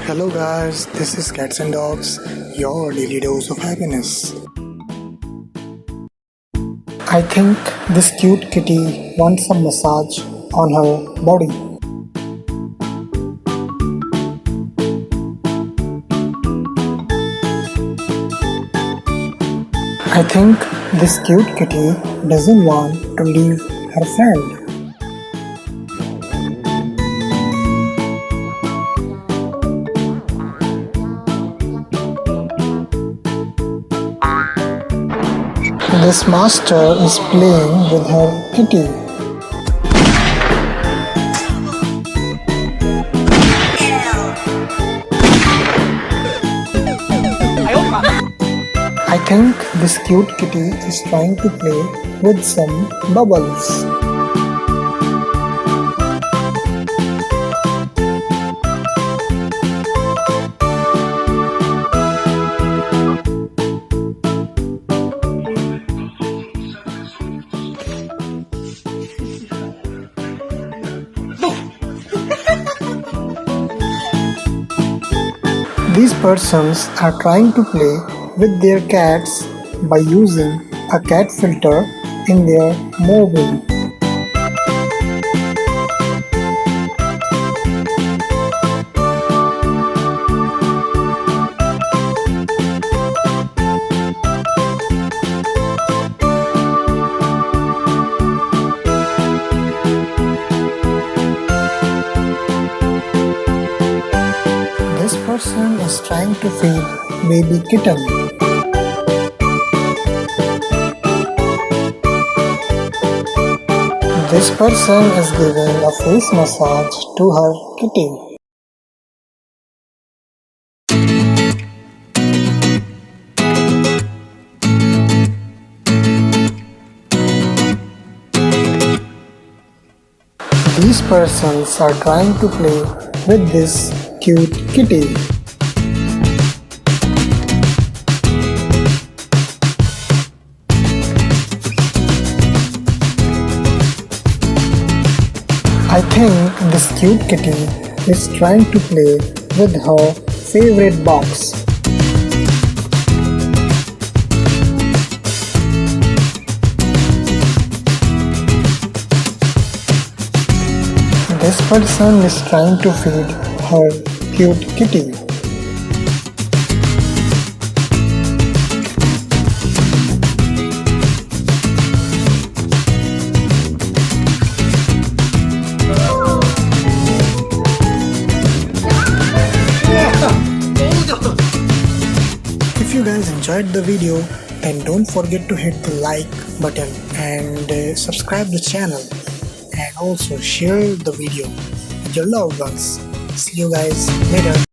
Hello guys, this is Cats and Dogs, your daily dose of happiness. I think this cute kitty wants a massage on her body. I think this cute kitty doesn't want to leave her friend. This master is playing with her kitty. I think this cute kitty is trying to play with some bubbles. These persons are trying to play with their cats by using a cat filter in their mobile. This person is trying to feed baby kitten. This person is giving a face massage to her kitty. These persons are trying to play with this cute kitty. I think this cute kitty is trying to play with her favorite box. This person is trying to feed her cute kitty. If you guys enjoyed the video, then don't forget to hit the like button and subscribe the channel, and also share the video with your loved ones. See you guys later.